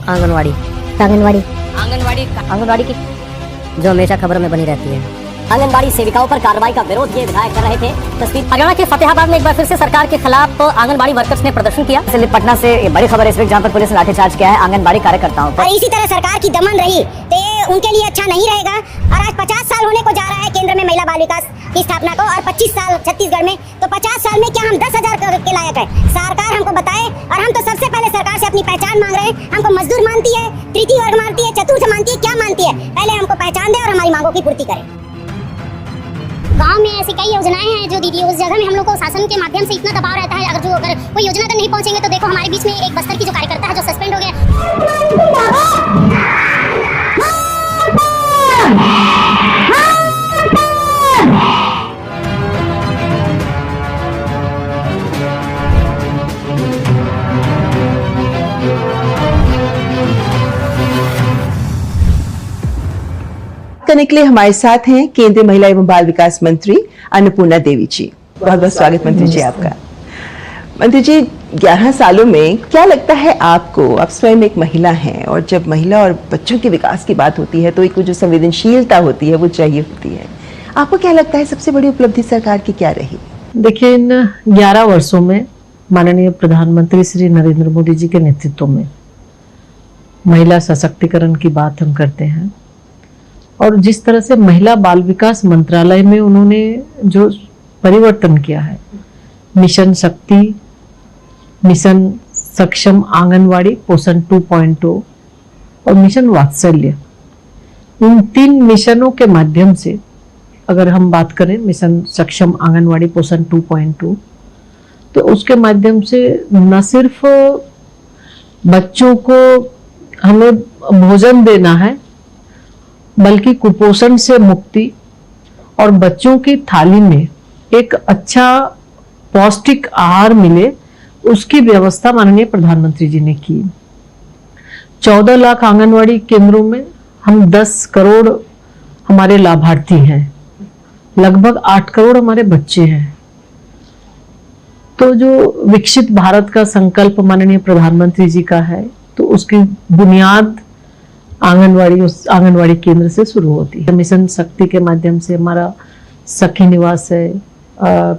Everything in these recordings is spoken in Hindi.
आंगनवाड़ी आंगनवाड़ी आंगनवाड़ी आंगनवाड़ी की जो हमेशा खबरों में बनी रहती है। आंगनबाड़ी सेविकाओं पर कार्रवाई का विरोध ये विधायक कर रहे थे। तस्वीर हरियाणा के फतेहाबाद में एक बार फिर से सरकार के खिलाफ आंगनबाड़ी वर्कर्स ने प्रदर्शन किया। पटना से ये बड़ी खबर है इस वक्त, जहां पर पुलिस ने लाठीचार्ज किया है आंगनबाड़ी कार्यकर्ताओं पर। और इसी तरह सरकार की दमन रही तो ये उनके लिए अच्छा नहीं रहेगा। और आज 50 साल होने को जा रहा है केंद्र में महिला बाल विकास की स्थापना को, और 25 साल छत्तीसगढ़ में, तो 50 साल में क्या हम 10,000 के लायक है? सरकार हमको बताए। और हम तो सबसे पहले सरकार से अपनी पहचान मांग रहे हैं। हमको मजदूर मानती है, तृतीय वर्ग मानती है, चतुर्थ मानती है, क्या मानती है? पहले हमको पहचान दे और हमारी मांगों की पूर्ति करे। गांव में ऐसी कई योजनाएं हैं जो दीदी उस जगह में हम लोग को शासन के माध्यम से इतना दबाव रहता है, अगर कोई योजना तक नहीं पहुंचेंगे तो देखो हमारे बीच में एक बस्तर की जो कार्यकर्ता है जो सस्पेंड हो गया। करने के लिए हमारे साथ हैं केंद्रीय महिला एवं बाल विकास मंत्री अन्नपूर्णा देवी जी। बहुत बहुत स्वागत मंत्री जी आपका। मंत्री जी, 11 सालों में क्या लगता है आपको, आप स्वयं एक महिला हैं और जब महिला और बच्चों के विकास की बात होती है तो एक जो संवेदनशीलता होती है वो चाहिए होती है, आपको क्या लगता है सबसे बड़ी उपलब्धि सरकार की क्या रही? देखिए, इन 11 वर्षों में माननीय प्रधानमंत्री श्री नरेंद्र मोदी जी के नेतृत्व में महिला सशक्तिकरण की बात हम करते हैं, और जिस तरह से महिला बाल विकास मंत्रालय में उन्होंने जो परिवर्तन किया है, मिशन शक्ति, मिशन सक्षम आंगनवाड़ी, पोषण 2.0 और मिशन वात्सल्य, इन 3 मिशनों के माध्यम से अगर हम बात करें मिशन सक्षम आंगनवाड़ी पोषण 2.0, तो उसके माध्यम से न सिर्फ बच्चों को हमें भोजन देना है, बल्कि कुपोषण से मुक्ति और बच्चों की थाली में एक अच्छा पौष्टिक आहार मिले, उसकी व्यवस्था माननीय प्रधानमंत्री जी ने की। 14 लाख आंगनवाड़ी केंद्रों में हम 10 करोड़ हमारे लाभार्थी हैं, लगभग 8 करोड़ हमारे बच्चे हैं। तो जो विकसित भारत का संकल्प माननीय प्रधानमंत्री जी का है, तो उसकी बुनियाद आंगनवाड़ी केंद्र से शुरू होती है। मिशन शक्ति के माध्यम से हमारा सखी निवास है,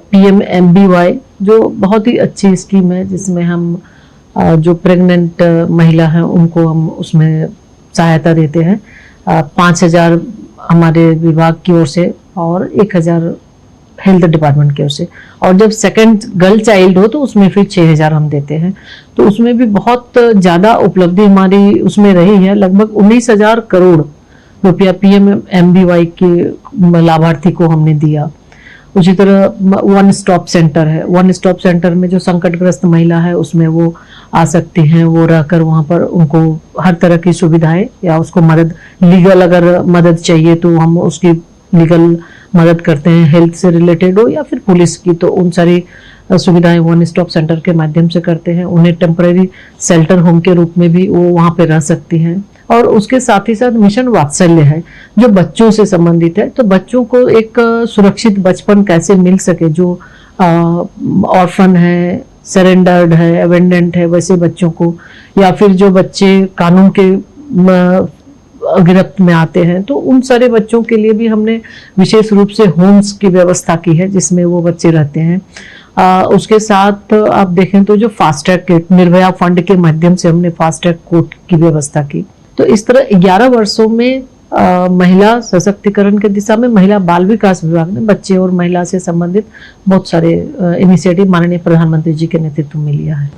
PMMBY जो बहुत ही अच्छी स्कीम है, जिसमें हम जो प्रेग्नेंट महिला हैं उनको हम उसमें सहायता देते हैं। 5,000 हमारे विभाग की ओर से और 1,000 हेल्थ डिपार्टमेंट की ओर से, और जब सेकंड गर्ल चाइल्ड हो तो उसमें फिर 6,000 हम देते हैं। तो उसमें भी बहुत ज़्यादा उपलब्धि हमारी उसमें रही है। लगभग 19,000 करोड़ रुपया PMMBY के लाभार्थी को हमने दिया। उसी तरह वन स्टॉप सेंटर है, वन स्टॉप सेंटर में जो संकटग्रस्त महिला है उसमें वो आ सकती हैं, वो रहकर वहाँ पर उनको हर तरह की सुविधाएं या उसको मदद, लीगल अगर मदद चाहिए तो हम उसकी लीगल मदद करते हैं, हेल्थ से रिलेटेड हो या फिर पुलिस की, तो उन सारी सुविधाएं वन स्टॉप सेंटर के माध्यम से करते हैं। उन्हें टेम्परेरी शेल्टर होम के रूप में भी वो वहाँ पे रह सकती हैं। और उसके साथ ही साथ मिशन वात्सल्य है जो बच्चों से संबंधित है। तो बच्चों को एक सुरक्षित बचपन कैसे मिल सके, जो ऑर्फन है, सरेंडर्ड है, एबेंडेंट है, वैसे बच्चों को, या फिर जो बच्चे कानून के गिरफ्त में आते हैं, तो उन सारे बच्चों के लिए भी हमने विशेष रूप से होम्स की व्यवस्था की है जिसमें वो बच्चे रहते हैं। उसके साथ आप देखें तो जो फास्ट ट्रैक निर्भया फंड के माध्यम से हमने फास्ट ट्रैक कोर्ट की व्यवस्था की। तो इस तरह 11 वर्षों में महिला सशक्तिकरण के दिशा में महिला बाल विकास विभाग ने बच्चे और महिला से संबंधित बहुत सारे इनिशिएटिव माननीय प्रधानमंत्री जी के नेतृत्व में लिया है।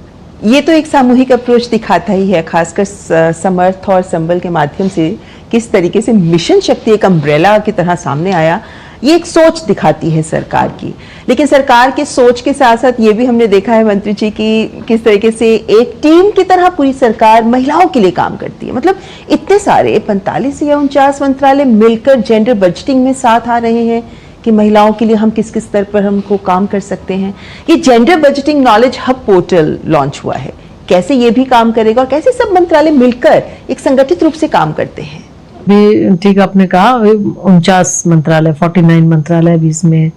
ये तो एक सामूहिक अप्रोच दिखाता ही है, खासकर समर्थ और संबल के माध्यम से किस तरीके से मिशन शक्ति एक अम्ब्रेला की तरह सामने आया, ये एक सोच दिखाती है सरकार की। लेकिन सरकार की सोच के साथ साथ ये भी हमने देखा है मंत्री जी की किस तरीके से एक टीम की तरह पूरी सरकार महिलाओं के लिए काम करती है। मतलब इतने सारे 45 या 49 मंत्रालय मिलकर जेंडर बजटिंग में साथ आ रहे हैं कि महिलाओं के लिए हम किस किस स्तर पर हमको काम कर सकते हैं। ये gender budgeting knowledge hub portal launch हुआ है, कैसे ये भी काम करेगा और कैसे सब मंत्रालय मिलकर एक संगठित रूप से काम करते हैं? भी ठीक आपने कहा, 49 मंत्रालय 49 मंत्रालय भी इसमें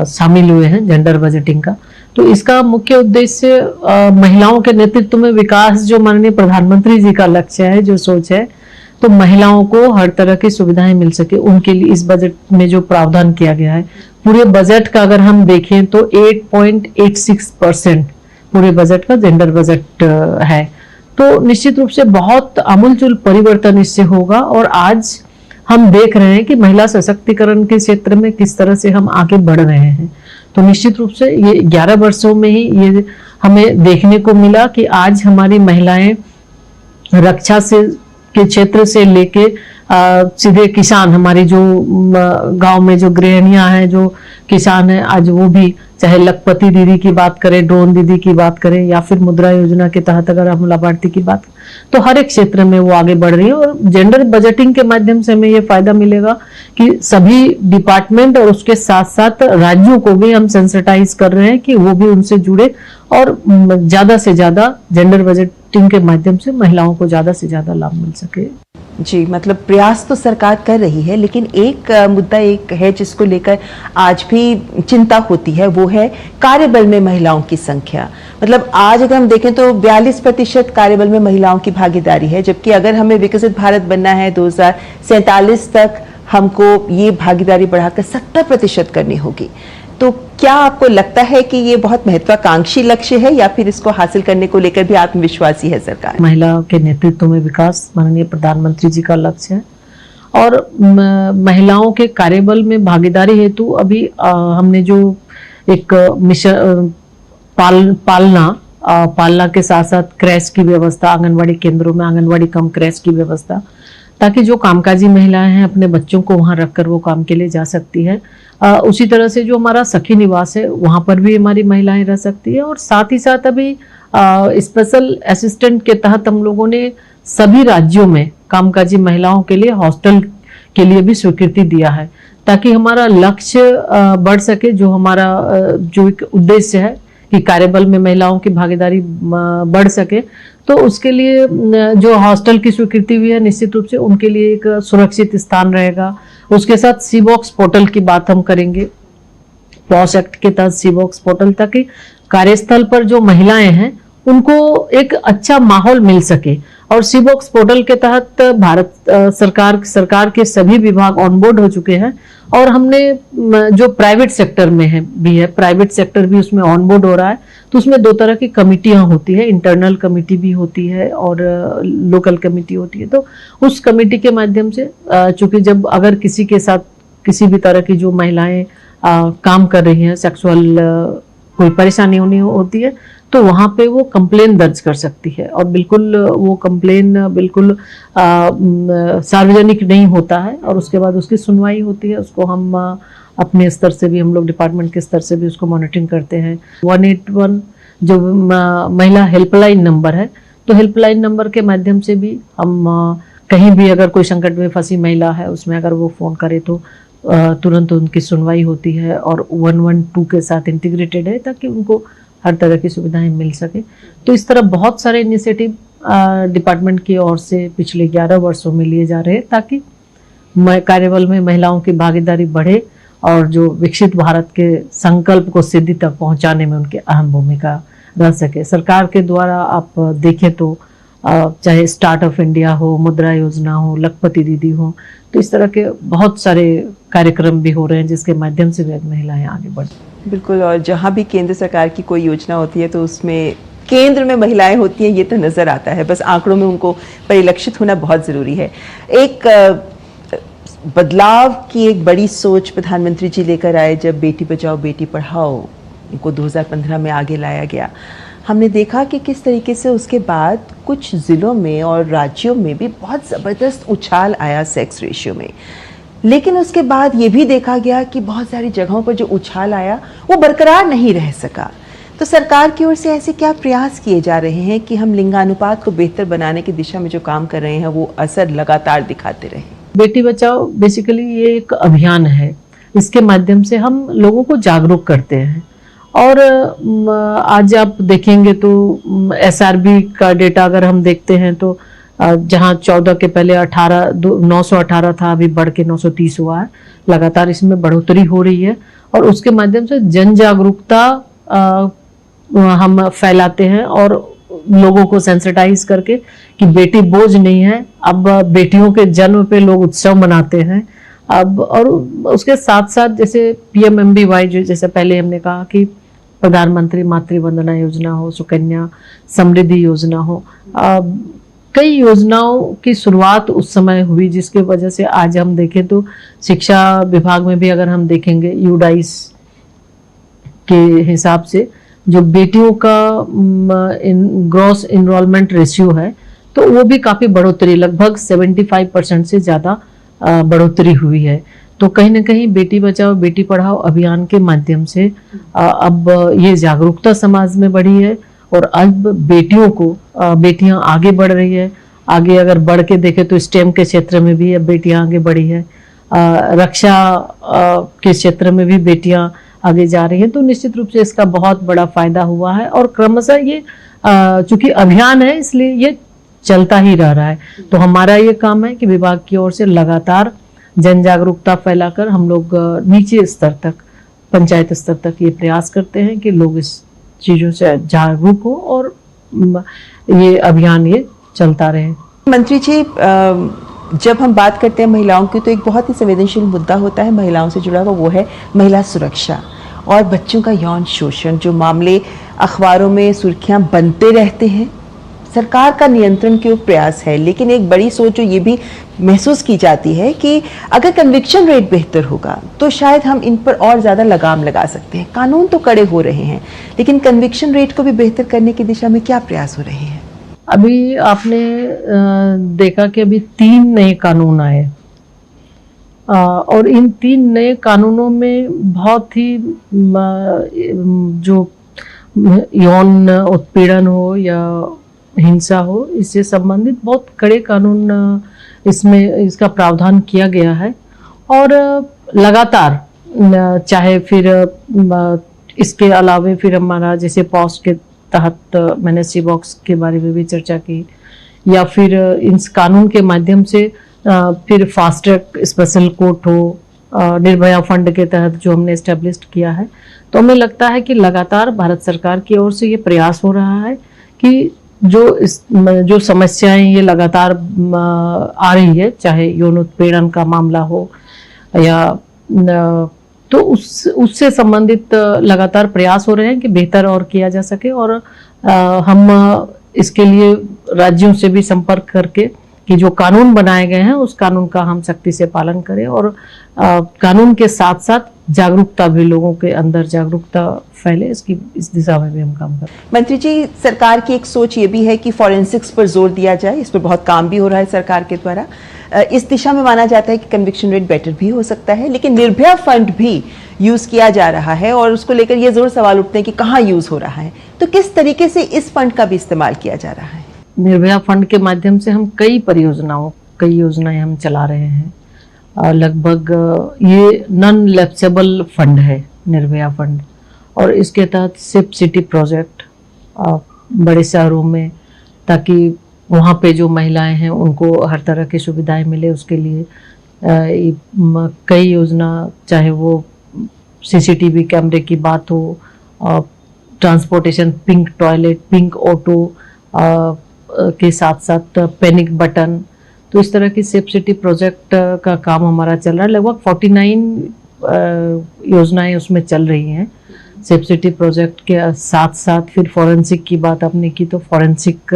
शामिल हुए हैं जेंडर बजटिंग का। तो इसका मुख्य उद्देश्य महिलाओं के नेतृत्व में विकास, जो माननीय प्रधानमंत्री जी का लक्ष्य है, जो सोच है, तो महिलाओं को हर तरह की सुविधाएं मिल सके, उनके लिए इस बजट में जो प्रावधान किया गया है, पूरे बजट का अगर हम देखें तो 8.86% पूरे बजट का जेंडर बजट है। तो निश्चित रूप से बहुत आमूलचूल परिवर्तन इससे होगा। और आज हम देख रहे हैं कि महिला सशक्तिकरण के क्षेत्र में किस तरह से हम आगे बढ़ रहे हैं। तो निश्चित रूप से ये 11 वर्षों में ही ये हमें देखने को मिला कि आज हमारी महिलाएं रक्षा से के क्षेत्र से लेके सीधे किसान, हमारी जो गांव में जो गृहिणियां हैं, जो किसान हैं, आज वो भी चाहे लखपति दीदी की बात करें, ड्रोन दीदी की बात करें, या फिर मुद्रा योजना के तहत अगर हम लाभार्थी की बात, तो हर एक क्षेत्र में वो आगे बढ़ रही है। और जेंडर बजटिंग के माध्यम से हमें ये फायदा मिलेगा कि सभी डिपार्टमेंट और उसके साथ साथ राज्यों को भी हम सेंसिटाइज कर रहे हैं कि वो भी उनसे जुड़े और ज्यादा से ज्यादा जेंडर बजटिंग के माध्यम से महिलाओं को ज्यादा से ज्यादा लाभ मिल सके। जी, मतलब प्रयास तो सरकार कर रही है, लेकिन एक मुद्दा एक है जिसको लेकर आज भी चिंता होती है, वो है कार्यबल में महिलाओं की संख्या। मतलब आज अगर हम देखें तो 42% कार्यबल में महिलाओं की भागीदारी है, जबकि अगर हमें विकसित भारत बनना है 2047 तक, हमको ये भागीदारी बढ़ाकर 70% करनी होगी। तो क्या आपको लगता है कि ये बहुत महत्वाकांक्षी लक्ष्य है, या फिर इसको हासिल करने को लेकर भी आत्मविश्वासी है सरकार? महिला के नेतृत्व में विकास माननीय प्रधानमंत्री जी का लक्ष्य है। और महिलाओं के कार्यबल में भागीदारी हेतु अभी हमने जो एक मिशन पालना के साथ साथ क्रैश की व्यवस्था, आंगनवाड़ी केंद्रों में आंगनवाड़ी कम क्रैश की व्यवस्था, ताकि जो कामकाजी महिलाएं हैं अपने बच्चों को वहां रखकर वो काम के लिए जा सकती है। उसी तरह से जो हमारा सखी निवास है, वहां पर भी हमारी महिलाएं रह सकती है। और साथ ही साथ अभी स्पेशल असिस्टेंट के तहत हम लोगों ने सभी राज्यों में कामकाजी महिलाओं के लिए हॉस्टल के लिए भी स्वीकृति दिया है, ताकि हमारा लक्ष्य बढ़ सके। जो हमारा जो एक उद्देश्य है कि कार्यबल में महिलाओं की भागीदारी बढ़ सके, तो उसके लिए जो हॉस्टल की स्वीकृति हुई है, निश्चित रूप से उनके लिए एक सुरक्षित स्थान रहेगा। उसके साथ सी बॉक्स पोर्टल की बात हम करेंगे, पॉस एक्ट के तहत सी बॉक्स पोर्टल, ताकि कार्यस्थल पर जो महिलाएं हैं उनको एक अच्छा माहौल मिल सके। और सी बॉक्स पोर्टल के तहत भारत सरकार के सभी विभाग ऑनबोर्ड हो चुके हैं। और हमने जो प्राइवेट सेक्टर में है भी है, प्राइवेट सेक्टर भी उसमें ऑनबोर्ड हो रहा है। तो उसमें 2 तरह की कमिटियां होती है, इंटरनल कमिटी भी होती है और लोकल कमिटी होती है। तो उस कमिटी के माध्यम से चूंकि जब अगर किसी के साथ किसी भी तरह की जो महिलाएं काम कर रही हैं, सेक्सुअल कोई परेशानी होती है, तो वहां पे वो कंप्लेन दर्ज कर सकती है। और बिल्कुल वो कंप्लेन बिल्कुल सार्वजनिक नहीं होता है, और उसके बाद उसकी सुनवाई होती है। उसको हम अपने स्तर से भी, हम लोग डिपार्टमेंट के स्तर से भी उसको मॉनिटरिंग करते हैं। 181 जो महिला हेल्पलाइन नंबर है, तो हेल्पलाइन नंबर के माध्यम से भी हम कहीं भी अगर कोई संकट में फंसी महिला है, उसमें अगर वो फोन करे तो तुरंत उनकी सुनवाई होती है। और 112 के साथ इंटीग्रेटेड है, ताकि उनको हर तरह की सुविधाएं मिल सके। तो इस तरह बहुत सारे इनिशिएटिव डिपार्टमेंट की ओर से पिछले 11 वर्षों में लिए जा रहे हैं, ताकि कार्यबल में महिलाओं की भागीदारी बढ़े और जो विकसित भारत के संकल्प को सिद्धि तक पहुंचाने में उनकी अहम भूमिका रह सके। सरकार के द्वारा आप देखें तो चाहे स्टार्टअप इंडिया हो, मुद्रा योजना हो, लखपति दीदी हो, तो इस तरह के बहुत सारे कार्यक्रम भी हो रहे हैं जिसके माध्यम से महिलाएं आगे बढ़। बिल्कुल, और जहाँ भी केंद्र सरकार की कोई योजना होती है तो उसमें केंद्र में महिलाएं होती हैं, ये तो नजर आता है। बस आंकड़ों में उनको परिलक्षित होना बहुत जरूरी है। एक बदलाव की एक बड़ी सोच प्रधानमंत्री जी लेकर आए जब बेटी बचाओ बेटी पढ़ाओ को 2015 में आगे लाया गया। हमने देखा कि किस तरीके से उसके बाद कुछ जिलों में और राज्यों में भी बहुत ज़बरदस्त उछाल आया सेक्स रेशियो में, लेकिन उसके बाद ये भी देखा गया कि बहुत सारी जगहों पर जो उछाल आया वो बरकरार नहीं रह सका। तो सरकार की ओर से ऐसे क्या प्रयास किए जा रहे हैं कि हम लिंगानुपात को बेहतर बनाने की दिशा में जो काम कर रहे हैं वो असर लगातार दिखाते रहें? बेटी बचाओ बेसिकली ये एक अभियान है, इसके माध्यम से हम लोगों को जागरूक करते हैं। और आज आप देखेंगे तो SRB का डेटा अगर हम देखते हैं तो जहां 14 के पहले 918 था, अभी बढ़ के 930 हुआ है। लगातार इसमें बढ़ोतरी हो रही है और उसके माध्यम से जन जागरूकता हम फैलाते हैं और लोगों को सेंसिटाइज करके कि बेटी बोझ नहीं है। अब बेटियों के जन्म पे लोग उत्सव मनाते हैं अब, और उसके साथ साथ जैसे PMMBY जो जैसे पहले हमने कहा कि प्रधानमंत्री मातृ वंदना योजना हो, सुकन्या समृद्धि योजना हो, कई योजनाओं की शुरुआत उस समय हुई जिसकी वजह से आज हम देखें तो शिक्षा विभाग में भी अगर हम देखेंगे यूडाइस के हिसाब से जो बेटियों का ग्रॉस इनरोलमेंट रेशियो है तो वो भी काफ़ी बढ़ोतरी, लगभग 75% से ज़्यादा बढ़ोतरी हुई है। तो कहीं ना कहीं बेटी बचाओ बेटी पढ़ाओ अभियान के माध्यम से अब ये जागरूकता समाज में बढ़ी है और अब बेटियों को बेटियां आगे बढ़ रही है। आगे अगर बढ़ के देखें तो स्टेम के क्षेत्र में भी अब बेटियां आगे बढ़ी है, रक्षा के क्षेत्र में भी बेटियां आगे जा रही हैं। तो निश्चित रूप से इसका बहुत बड़ा फायदा हुआ है और क्रमशः ये चूंकि अभियान है इसलिए ये चलता ही रह रहा है। तो हमारा ये काम है कि विभाग की ओर से लगातार जन जागरूकता फैलाकर हम लोग नीचे स्तर तक, पंचायत स्तर तक ये प्रयास करते हैं कि लोग इस चीज़ों से जागरूक हो और ये अभियान ये चलता रहे। मंत्री जी, जब हम बात करते हैं महिलाओं की तो एक बहुत ही संवेदनशील मुद्दा होता है महिलाओं से जुड़ा हुआ, वो है महिला सुरक्षा और बच्चों का यौन शोषण। जो मामले अखबारों में सुर्खियां बनते रहते हैं, सरकार का नियंत्रण के प्रयास है, लेकिन एक बड़ी सोच जो ये भी महसूस की जाती है कि अगर कन्विक्शन रेट बेहतर होगा तो शायद हम इन पर और ज़्यादा लगाम लगा सकते हैं। कानून तो कड़े हो रहे हैं लेकिन कन्विक्शन रेट को भी बेहतर करने की दिशा में क्या प्रयास हो रहे हैं? अभी आपने देखा कि अभी 3 नए कानून आए और इन 3 नए कानूनों में बहुत ही जो यौन उत्पीड़न हो या हिंसा हो इससे संबंधित बहुत कड़े कानून इसमें इसका प्रावधान किया गया है। और लगातार चाहे फिर इसके अलावे फिर हमारा जैसे पॉस के तहत मैंने C-BOX के बारे में भी चर्चा की, या फिर इस कानून के माध्यम से फिर फास्ट ट्रैक स्पेशल कोर्ट हो, निर्भया फंड के तहत जो हमने एस्टेब्लिश किया है। तो हमें लगता है कि लगातार भारत सरकार की ओर से ये प्रयास हो रहा है कि जो समस्याएं ये लगातार आ रही है, चाहे यौन उत्पीड़न का मामला हो या तो उससे संबंधित लगातार प्रयास हो रहे हैं कि बेहतर और किया जा सके। और हम इसके लिए राज्यों से भी संपर्क करके कि जो कानून बनाए गए हैं उस कानून का हम सख्ती से पालन करें और कानून के साथ साथ जागरूकता भी, लोगों के अंदर जागरूकता फैले, इस दिशा में भी हम काम करें। मंत्री जी, सरकार की एक सोच ये भी है कि फॉरेंसिक्स पर जोर दिया जाए, इस पर बहुत काम भी हो रहा है सरकार के द्वारा। इस दिशा में माना जाता है कि कन्विक्शन रेट बेटर भी हो सकता है, लेकिन निर्भया फंड भी यूज किया जा रहा है और उसको लेकर ये जरूर सवाल उठते हैं कि कहाँ यूज हो रहा है, तो किस तरीके से इस फंड का भी इस्तेमाल किया जा रहा है? निर्भया फंड के माध्यम से हम कई योजनाएं हम चला रहे हैं। लगभग ये नॉन लैप्सेबल फंड है निर्भया फंड, और इसके तहत सिप सिटी प्रोजेक्ट बड़े शहरों में, ताकि वहाँ पे जो महिलाएं हैं उनको हर तरह की सुविधाएं मिले, उसके लिए कई योजना, चाहे वो CCTV कैमरे की बात हो, transportation, pink toilet, pink auto के साथ साथ पैनिक बटन, तो इस तरह की सेफ सिटी प्रोजेक्ट का काम हमारा चल रहा है। लगभग 49 योजनाएं उसमें चल रही हैं सेफ सिटी प्रोजेक्ट के साथ साथ। फिर फॉरेंसिक की बात आपने की, तो फॉरेंसिक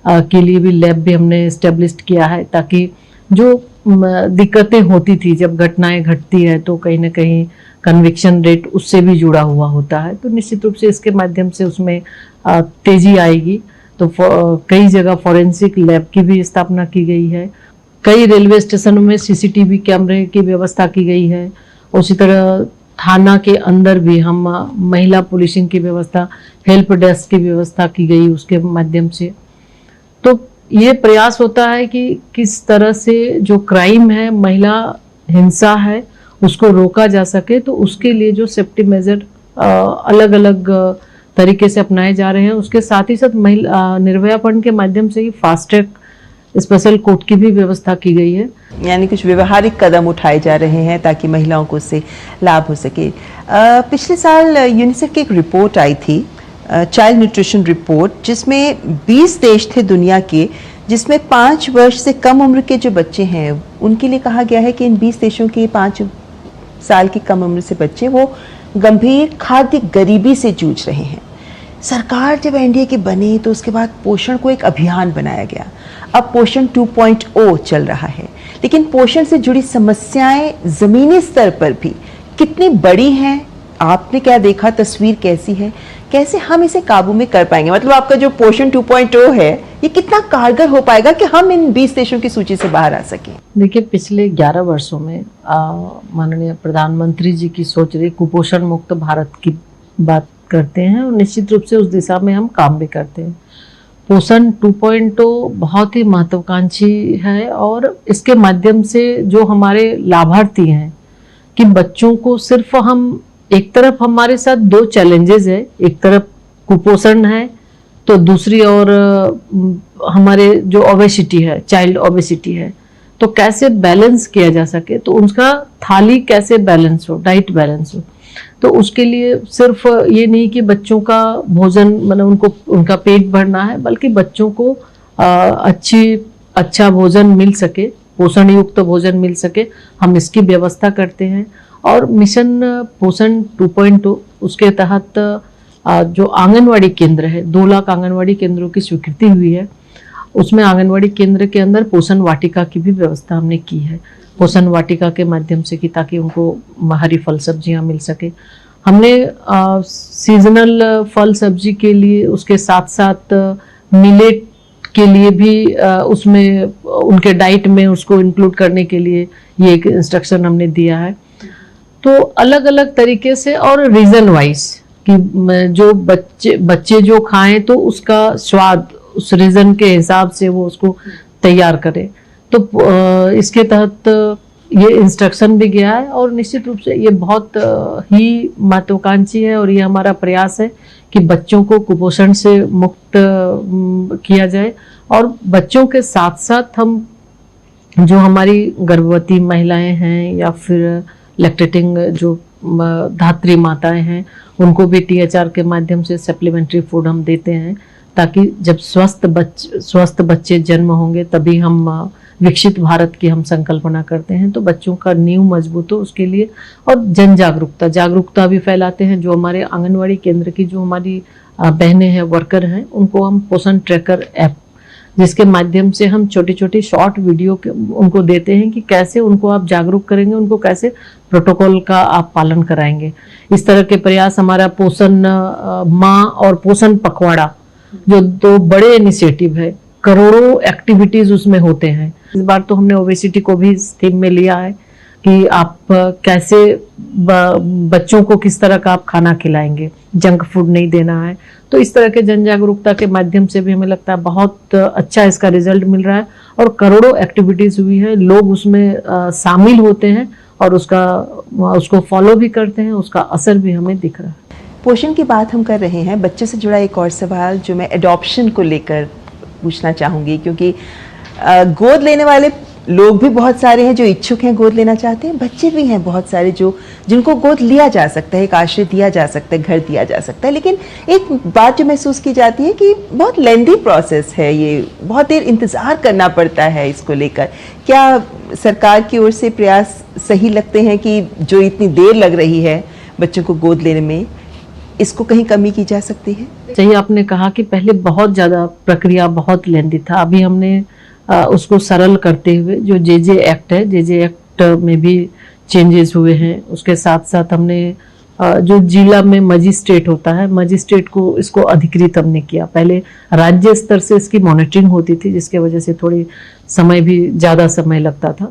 के लिए भी लैब भी हमने इस्टेब्लिश किया है, ताकि जो दिक्कतें होती थी जब घटनाएं घटती है तो कहीं ना कहीं कन्विक्शन रेट उससे भी जुड़ा हुआ होता है। तो निश्चित रूप से इसके माध्यम से उसमें तेजी आएगी। तो कई जगह फॉरेंसिक लैब की भी स्थापना की गई है, कई रेलवे स्टेशनों में CCTV कैमरे की व्यवस्था की गई है। उसी तरह थाना के अंदर भी हम महिला पुलिसिंग की व्यवस्था, हेल्प डेस्क की व्यवस्था की गई उसके माध्यम से। तो ये प्रयास होता है कि किस तरह से जो क्राइम है, महिला हिंसा है, उसको रोका जा सके। तो उसके लिए जो सेफ्टी मेजर अलग अलग तरीके से अपनाए जा रहे हैं, उसके साथ ही साथ महिला निर्भया फंड के माध्यम से ही फास्ट ट्रैक स्पेशल कोर्ट की भी व्यवस्था की गई है। यानी कुछ व्यवहारिक कदम उठाए जा रहे हैं ताकि महिलाओं को उससे लाभ हो सके। पिछले साल यूनिसेफ की एक रिपोर्ट आई थी चाइल्ड न्यूट्रिशन रिपोर्ट, जिसमें 20 देश थे दुनिया के जिसमें 5 वर्ष से कम उम्र के जो बच्चे हैं उनके लिए कहा गया है कि इन 20 देशों के 5 साल की कम उम्र से बच्चे वो गंभीर खाद्य गरीबी से जूझ रहे हैं। सरकार जब एनडीए की बनी तो उसके बाद पोषण को एक अभियान बनाया गया। अब पोषण 2.0 चल रहा है, लेकिन पोषण से जुड़ी समस्याएं जमीनी स्तर पर भी कितनी बड़ी हैं, आपने क्या देखा, तस्वीर कैसी है, कैसे हम इसे काबू में कर पाएंगे? मतलब आपका जो पोषण 2.0 है ये कितना कारगर हो पाएगा कि हम इन 20 देशों की सूची से बाहर आ सकें? देखिए, पिछले 11 वर्षों में माननीय प्रधानमंत्री जी की सोच रही कुपोषण मुक्त भारत की बात करते हैं और निश्चित रूप से उस दिशा में हम काम भी करते हैं। पोषण 2.0 बहुत ही महत्वाकांक्षी है और इसके माध्यम से जो हमारे लाभार्थी हैं कि बच्चों को सिर्फ हम, एक तरफ हमारे साथ 2 चैलेंजेस है, एक तरफ कुपोषण है तो दूसरी ओर हमारे जो ओबेसिटी है, चाइल्ड ओबेसिटी है, तो कैसे बैलेंस किया जा सके, तो उनका थाली कैसे बैलेंस हो, डाइट बैलेंस हो। तो उसके लिए सिर्फ ये नहीं कि बच्चों का भोजन मतलब उनको उनका पेट भरना है, बल्कि बच्चों को अच्छा भोजन मिल सके, पोषण युक्त भोजन मिल सके, हम इसकी व्यवस्था करते हैं। और मिशन पोषण 2.0 उसके तहत जो आंगनवाड़ी केंद्र है, 2 लाख आंगनवाड़ी केंद्रों की स्वीकृति हुई है। उसमें आंगनवाड़ी केंद्र के अंदर पोषण वाटिका की भी व्यवस्था हमने की है, पोषण वाटिका के माध्यम से कि ताकि उनको हरी फल सब्जियां मिल सके। हमने सीजनल फल सब्जी के लिए उसके साथ साथ मिलेट के लिए भी उसमें उनके डाइट में उसको इंक्लूड करने के लिए ये एक इंस्ट्रक्शन हमने दिया है। तो अलग अलग तरीके से और रीजन वाइज कि जो बच्चे जो खाएं तो उसका स्वाद उस रीजन के हिसाब से वो उसको तैयार करें। तो इसके तहत ये इंस्ट्रक्शन भी गया है और निश्चित रूप से ये बहुत ही महत्वाकांक्षी है और ये हमारा प्रयास है कि बच्चों को कुपोषण से मुक्त किया जाए। और बच्चों के साथ साथ हम जो हमारी गर्भवती महिलाएं हैं या फिर लैक्टेटिंग जो धात्री माताएं हैं उनको भी THR के माध्यम से सप्लीमेंट्री फूड हम देते हैं, ताकि जब स्वस्थ बच्चे जन्म होंगे तभी हम विकसित भारत की हम संकल्पना करते हैं। तो बच्चों का नींव मजबूत हो उसके लिए और जन जागरूकता भी फैलाते हैं। जो हमारे आंगनवाड़ी केंद्र की जो हमारी बहनें हैं, वर्कर हैं, उनको हम पोषण ट्रैकर ऐप जिसके माध्यम से हम छोटी छोटी शॉर्ट वीडियो उनको देते हैं कि कैसे उनको आप जागरूक करेंगे, उनको कैसे प्रोटोकॉल का आप पालन कराएंगे। इस तरह के प्रयास हमारा पोषण माँ और पोषण पखवाड़ा जो 2 बड़े इनिशिएटिव है, करोड़ों एक्टिविटीज उसमें होते हैं। इस बार तो हमने ओबेसिटी को भी थीम में लिया है कि आप कैसे बच्चों को किस तरह का आप खाना खिलाएंगे, जंक फूड नहीं देना है। तो इस तरह के जन जागरूकता के माध्यम से भी हमें लगता है बहुत अच्छा इसका रिजल्ट मिल रहा है और करोड़ों एक्टिविटीज हुई है, लोग उसमें शामिल होते हैं और उसको फॉलो भी करते हैं, उसका असर भी हमें दिख रहा है। पोषण की बात हम कर रहे हैं, बच्चे से जुड़ा एक और सवाल जो मैं एडॉप्शन को लेकर पूछना चाहूँगी, क्योंकि गोद लेने वाले लोग भी बहुत सारे हैं जो इच्छुक हैं, गोद लेना चाहते हैं, बच्चे भी हैं बहुत सारे जिनको गोद लिया जा सकता है, एक आश्रय दिया जा सकता है, घर दिया जा सकता है। लेकिन एक बात जो महसूस की जाती है कि बहुत लेंथी प्रोसेस है, ये बहुत देर इंतज़ार करना पड़ता है इसको लेकर। क्या सरकार की ओर से प्रयास सही लगते हैं कि जो इतनी देर लग रही है बच्चों को गोद लेने में, इसको कहीं कमी की जा सकती है? सही आपने कहा कि पहले बहुत ज़्यादा प्रक्रिया बहुत लेंथी था, अभी हमने उसको सरल करते हुए जो JJ एक्ट है, JJ एक्ट में भी चेंजेस हुए हैं। उसके साथ साथ हमने जो जिला में मजिस्ट्रेट होता है, मजिस्ट्रेट को इसको अधिकृत हमने किया। पहले राज्य स्तर से इसकी मॉनिटरिंग होती थी जिसके वजह से थोड़ी समय भी ज़्यादा समय लगता था।